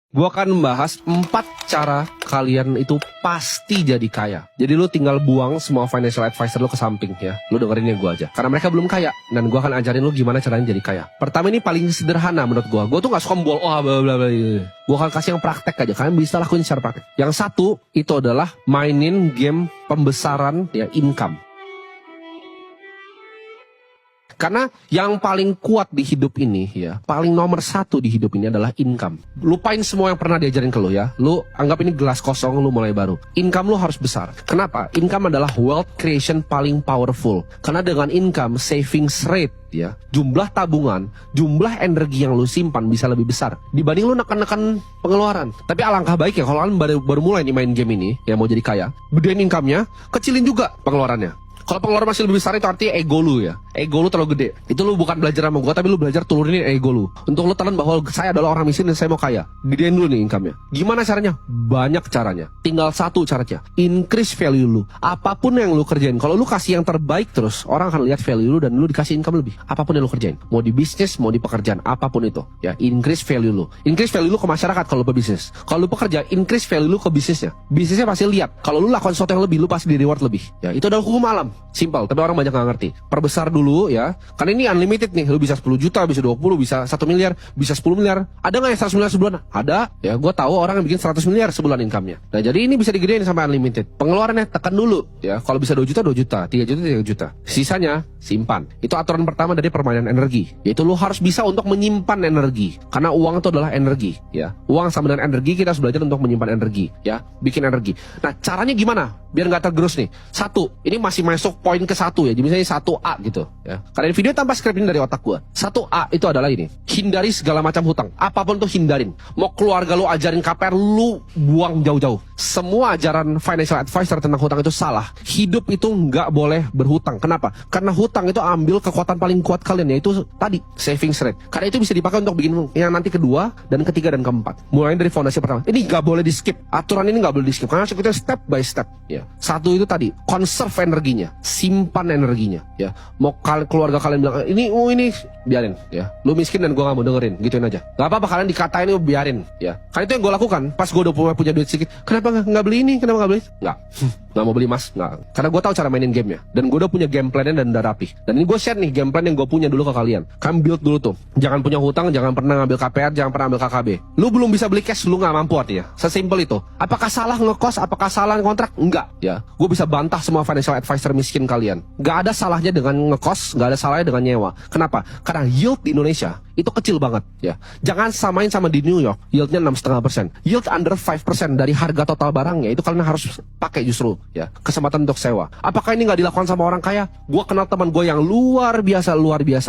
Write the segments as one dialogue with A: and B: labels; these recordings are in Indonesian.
A: Gua akan membahas 4 cara kalian itu pasti jadi kaya. Jadi lu tinggal buang semua financial advisor lu ke samping ya. Lu dengerin yang gua aja. Karena mereka belum kaya. Dan gua akan ajarin lu gimana caranya jadi kaya. Pertama ini paling sederhana menurut gua. Gua tuh gak suka membol, bla bla bla. Gua akan kasih yang praktek aja. Kalian bisa lakuin secara praktek. Yang satu, itu adalah mainin game pembesaran ya income. Karena yang paling kuat di hidup ini ya, paling nomor 1 di hidup ini adalah income. Lupain semua yang pernah diajarin ke lu ya. Lu anggap ini gelas kosong, lu mulai baru. Income lu harus besar. Kenapa? Income adalah wealth creation paling powerful. Karena dengan income, savings rate ya, jumlah tabungan, jumlah energi yang lu simpan bisa lebih besar dibanding lu neken-neken pengeluaran. Tapi alangkah baik ya kalau kalian baru mulai nih main game ini ya, mau jadi kaya, gedein income-nya, kecilin juga pengeluarannya. Kalau pengeluaran masih lebih besar itu artinya ego lu ya. Ego lu terlalu gede. Itu lu bukan belajar sama gua, tapi lu belajar turunin ego lu. Untuk lu telan bahwa saya adalah orang miskin dan saya mau kaya. Gedein dulu nih income-nya. Gimana caranya? Banyak caranya. Tinggal satu caranya. Increase value lu. Apapun yang lu kerjain. Kalau lu kasih yang terbaik terus, orang akan lihat value lu dan lu dikasih income lebih. Apapun yang lu kerjain. Mau di bisnis, mau di pekerjaan, apapun itu. Ya, increase value lu. Increase value lu ke masyarakat kalau lu pebisnis. Kalau lu pekerja, increase value lu ke bisnisnya. Bisnisnya pasti lihat. Kalau lu lakukan sesuatu yang lebih, lu pasti di reward lebih. Ya, itu adalah hukum alam. Simple, tapi orang banyak gak ngerti. Perbesar dulu ya. Karena ini unlimited nih. Lu bisa 10 juta, bisa 20, bisa 1 miliar, bisa 10 miliar. Ada gak yang 100 miliar sebulan? Ada. Ya, gue tahu orang yang bikin 100 miliar sebulan income-nya. Nah, jadi ini bisa digedein sampai unlimited. Pengeluarannya tekan dulu ya. Kalau bisa 2 juta, 2 juta, 3 juta, 3 juta. Sisanya simpan. Itu aturan pertama dari permainan energi. Yaitu lu harus bisa untuk menyimpan energi. Karena uang itu adalah energi ya. Uang sama dengan energi, kita harus belajar untuk menyimpan energi ya. Bikin energi. Nah, caranya gimana? Biar gak tergerus nih. Satu, ini masih masuk poin ke 1 ya. Jadi misalnya 1A gitu ya. Karena video tanpa skrip ini dari otak gua. 1A itu adalah ini. Hindari segala macam hutang. Apapun tuh hindarin. Mau keluarga lu ajarin KPR, lu buang jauh-jauh. Semua ajaran financial advisor tentang hutang itu salah. Hidup itu nggak boleh berhutang. Kenapa? Karena hutang itu ambil kekuatan paling kuat kalian, yaitu tadi savings rate. Karena itu bisa dipakai untuk bikin yang nanti kedua dan ketiga dan keempat. Mulai dari fondasi pertama. Ini nggak boleh di skip. Aturan ini nggak boleh di skip. Karena kita step by step. Ya. Satu itu tadi, conserve energinya, simpan energinya. Ya. Mau keluarga kalian bilang ini biarin. Ya. Lu miskin dan gua nggak mau dengerin. Gituin aja. Gak apa-apa kalian dikatain itu biarin. Ya. Karena itu yang gua lakukan. Pas gua udah punya duit sedikit. Kenapa nggak beli ini? Kenapa nggak beli? Nggak mau beli mas, nggak. Karena gue tahu cara mainin gamenya dan gue udah punya game plan-nya dan udah rapi. Dan ini gue share nih game plan yang gue punya dulu ke kalian. Kalian build dulu tuh. Jangan punya hutang, jangan pernah ngambil KPR, jangan pernah ambil KKB. Lu belum bisa beli cash, lu nggak mampu artinya. Sesimpel itu. Apakah salah ngekos? Apakah salah kontrak? Enggak. Ya, gue bisa bantah semua financial advisor miskin kalian. Gak ada salahnya dengan ngekos, gak ada salahnya dengan nyewa. Kenapa? Karena yield di Indonesia itu kecil banget. Ya, jangan samain sama di New York. Yieldnya 6,5%. Yield under 5% dari harga total barangnya itu kalian harus pakai justru. Ya, kesempatan untuk sewa. Apakah ini nggak dilakukan sama orang kaya? Gua kenal teman gue yang luar biasa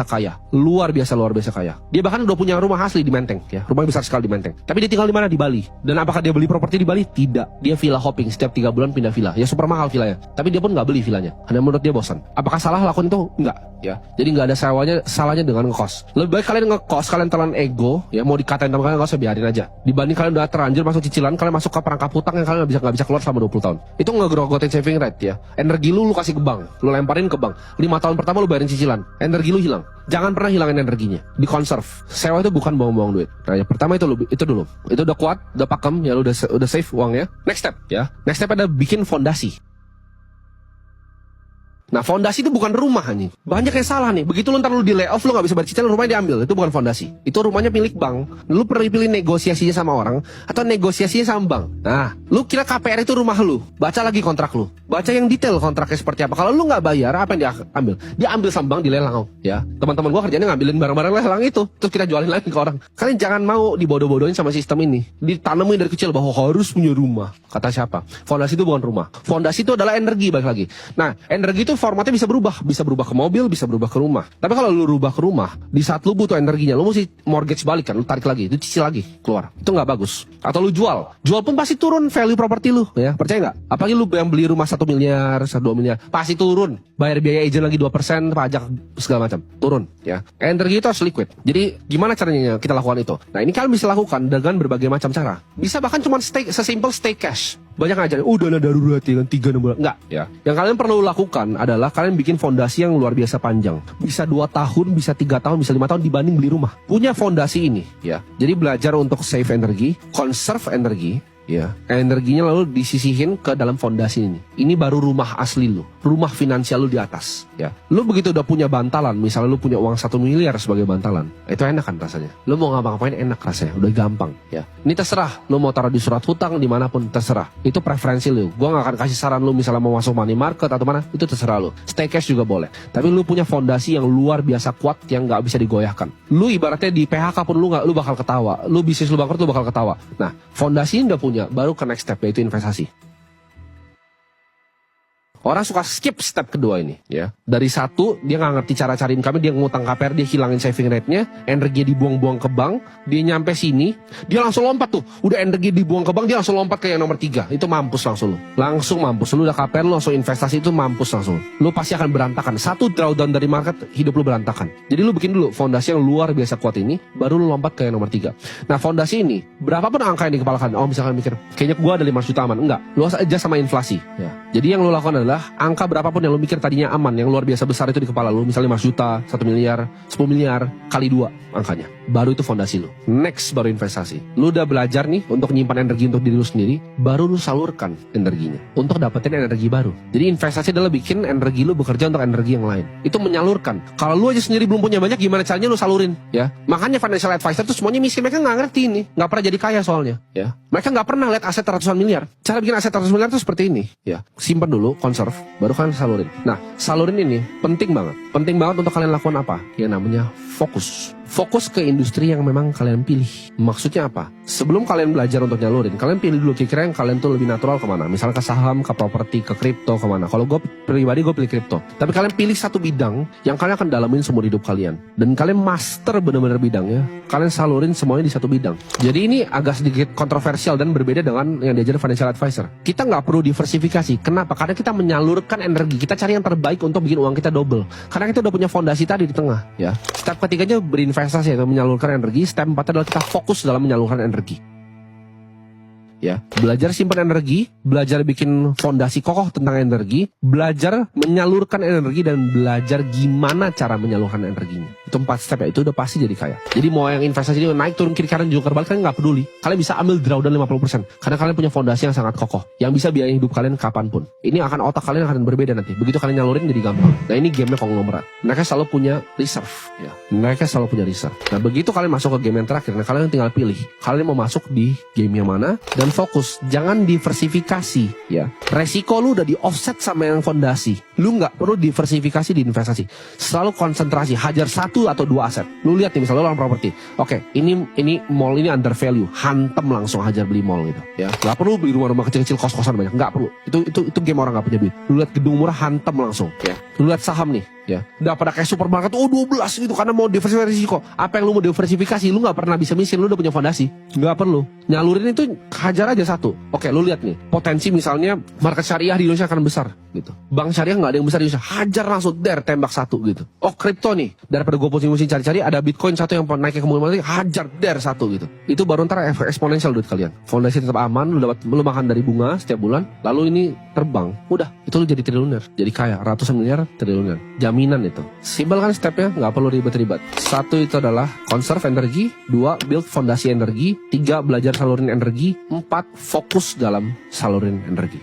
A: kaya, luar biasa kaya. Dia bahkan udah punya rumah asli di Menteng, ya, rumah besar sekali di Menteng. Tapi dia tinggal di mana? Di Bali. Dan apakah dia beli properti di Bali? Tidak. Dia villa hopping, setiap 3 bulan pindah villa. Ya super mahal villanya. Tapi dia pun nggak beli villanya, karena menurut dia bosan. Apakah salah lakukan itu? Enggak. Ya, jadi nggak ada salahnya dengan ngekos. Lebih baik kalian ngekos, kalian telan ego, ya mau dikatain sama kalian nggak usah, biarin aja. Dibanding kalian udah terlanjur masuk cicilan, kalian masuk ke perangkap hutang yang kalian nggak bisa keluar selama 20 tahun. Itu ngegrogotin saving rate ya. Energi lu kasih ke bank, lu lemparin ke bank. 5 tahun pertama lu bayarin cicilan, energi lu hilang. Jangan pernah hilangin energinya. Di conserve. Sewa itu bukan buang-buang duit. Nah, yang pertama itu dulu. Itu udah kuat, udah pakem, ya lu udah save uangnya. Next step ya. Next step ada bikin fondasi. Nah, fondasi itu bukan rumah nih. Banyak yang salah nih. Begitu lu ntar lu di layoff, lu gak bisa bayar cicilan, rumahnya diambil. Itu bukan fondasi. Itu rumahnya milik bank. Lu perlu pilih negosiasinya sama orang atau negosiasinya sama bank. Nah, lu kira KPR itu rumah lu. Baca lagi kontrak lu. Baca yang detail kontraknya seperti apa. Kalau lu gak bayar, apa yang dia ambil? Dia ambil sama bank, dilelang. Ya, teman-teman gua kerjanya ngambilin barang-barang lelang itu, terus kita jualin lagi ke orang. Kalian jangan mau dibodoh-bodohin sama sistem ini. Ditanemin dari kecil bahwa harus punya rumah. Kata siapa? Fondasi itu bukan rumah. Fondasi itu adalah energi, balik lagi. Nah, energi itu formatnya bisa berubah ke mobil, bisa berubah ke rumah. Tapi kalau lu rubah ke rumah, di saat lu butuh energinya, lu mesti mortgage balik kan, lu tarik lagi, itu cicil lagi, keluar. Itu nggak bagus. Atau lu jual pun pasti turun value properti lu, ya, percaya nggak? Apalagi lu yang beli rumah 1 miliar, 2 miliar, pasti turun. Bayar biaya agent lagi 2%, pajak segala macam, turun, ya. Energi itu harus liquid. Jadi gimana caranya kita lakukan itu? Nah, ini kalian bisa lakukan dengan berbagai macam cara. Bisa bahkan cuma sesimpel stay cash. Banyak ngajarin, dana darurat ya kan 3-6 bulan. Enggak ya. Yang kalian perlu lakukan adalah kalian bikin fondasi yang luar biasa panjang. Bisa 2 tahun, bisa 3 tahun, bisa 5 tahun dibanding beli rumah. Punya fondasi ini ya. Jadi belajar untuk save energi, conserve energi. Ya, energinya lalu disisihin ke dalam fondasi ini. Ini baru rumah asli lu, rumah finansial lu di atas. Ya, lu begitu udah punya bantalan, misalnya lu punya uang 1 miliar sebagai bantalan, itu enak kan rasanya. Lu mau ngapa-ngapain enak rasanya, udah gampang. Ya, ini terserah. Lu mau taruh di surat hutang dimanapun terserah. Itu preferensi lu. Gua nggak akan kasih saran lu misalnya mau masuk money market atau mana, itu terserah lu. Stay cash juga boleh. Tapi lu punya fondasi yang luar biasa kuat yang nggak bisa digoyahkan. Lu ibaratnya di PHK pun lu bakal ketawa. Lu bisnis lu bangkrut lu bakal ketawa. Nah, fondasi ini udah punya. Baru ke next step yaitu investasi. Orang suka skip step kedua ini ya. Dari 1 dia nggak ngerti cara cari income, dia ngutang KPR, dia hilangin saving rate-nya, energi dibuang-buang ke bank, dia nyampe sini, dia langsung lompat tuh. Udah energi dibuang ke bank, dia langsung lompat ke yang nomor 3. Itu mampus langsung lu. Langsung mampus. Lu udah KPR, lu langsung investasi, itu mampus langsung. Lu pasti akan berantakan. 1 drawdown dari market, hidup lu berantakan. Jadi lu bikin dulu fondasi yang luar biasa kuat ini, baru lu lompat ke yang nomor 3. Nah, fondasi ini, berapapun angka yang di kepala kalian, misalkan mikir, kayaknya gua ada 5 juta aman. Enggak. Lu aja sama inflasi ya. Jadi yang lu lakukan adalah angka berapapun yang lu mikir tadinya aman, yang luar biasa besar itu di kepala lu, misalnya 5 juta, 1 miliar, 10 miliar, kali 2 angkanya. Baru itu fondasi lu. Next baru investasi. Lu udah belajar nih untuk nyimpan energi untuk diri lu sendiri, baru lu salurkan energinya untuk dapetin energi baru. Jadi investasi adalah bikin energi lu bekerja untuk energi yang lain. Itu menyalurkan. Kalau lu aja sendiri belum punya banyak, gimana caranya lu salurin? Ya, makanya financial advisor tuh semuanya miskin. Mereka nggak ngerti ini, nggak pernah jadi kaya soalnya. Ya, mereka nggak pernah lihat aset ratusan miliar. Cara bikin aset ratusan miliar tuh seperti ini. Ya, simpan dulu, conserve, baru kalian salurin. Nah, salurin ini penting banget. Penting banget untuk kalian lakukan apa? Yang namanya fokus. Fokus ke industri yang memang kalian pilih. Maksudnya apa? Sebelum kalian belajar untuk nyalurin, kalian pilih dulu kira-kira yang kalian tuh lebih natural kemana. Misalnya ke saham, ke properti, ke kripto, kemana. Kalau gue pribadi gue pilih kripto. Tapi kalian pilih satu bidang yang kalian akan dalamin seumur hidup kalian. Dan kalian master bener-bener bidangnya. Kalian salurin semuanya di satu bidang. Jadi ini agak sedikit kontroversial dan berbeda dengan yang diajar financial advisor. Kita nggak perlu diversifikasi. Kenapa? Karena kita menyalurkan energi. Kita cari yang terbaik untuk bikin uang kita double. Karena kita udah punya fondasi tadi di tengah. Ya. Step ketiganya berinvestasi atau menyalurkan energi. Step 4 adalah kita fokus dalam menyalurkan energi. Ya, belajar simpan energi, belajar bikin fondasi kokoh tentang energi, belajar menyalurkan energi dan belajar gimana cara menyalurkan energinya. Itu 4 step ya, itu udah pasti jadi kaya. Jadi mau yang investasi ini naik turun kiri kanan juga terbalik, kalian nggak peduli. Kalian bisa ambil drawdown 50% karena kalian punya fondasi yang sangat kokoh yang bisa biayain hidup kalian kapanpun. Ini akan otak kalian akan berbeda nanti. Begitu kalian nyalurin jadi gampang. Nah, ini gamenya konglomerat. Mereka selalu punya reserve. Ya, mereka selalu punya reserve. Nah, begitu kalian masuk ke game yang terakhir, nah kalian tinggal pilih. Kalian mau masuk di game yang mana dan fokus, jangan diversifikasi ya. Resiko lu udah di offset sama yang fondasi. Lu nggak perlu diversifikasi di investasi. Selalu konsentrasi, hajar 1 atau 2 aset. Lu lihat nih misalnya lu orang properti. Oke, ini mall ini under value, hantem langsung hajar beli mall gitu ya. Nggak perlu beli rumah-rumah kecil-kecil kos-kosan banyak, nggak perlu. Itu game orang nggak punya duit. Lu lihat gedung murah hantem langsung ya. Lu lihat saham nih ya. Udah pada kayak supermarket 12 gitu karena mau diversifikasi risiko. Apa yang lu mau diversifikasi? Lu nggak pernah bisa miskin, lu udah punya fondasi. Nggak perlu. Nyalurin itu hajar aja 1. Oke, lu lihat nih, potensi misalnya market syariah di Indonesia akan besar gitu. Bank syariah nggak ada yang besar di Indonesia, hajar langsung tembak 1 gitu. Oh, kripto nih, daripada gue pusing-pusing cari-cari, ada Bitcoin 1 yang naiknya kemana-mana, hajar 1 gitu. Itu baru ntar eksponensial duit kalian. Fondasi tetap aman, lu makan dari bunga setiap bulan, lalu ini terbang, udah, itu lu jadi triliuner, jadi kaya, ratusan miliar triliuner, jaminan itu. Simpel kan stepnya, nggak perlu ribet-ribet. 1 itu adalah conserve energi, 2 build fondasi energi, 3 belajar salurin energi, 4 fokus dalam salurin energi.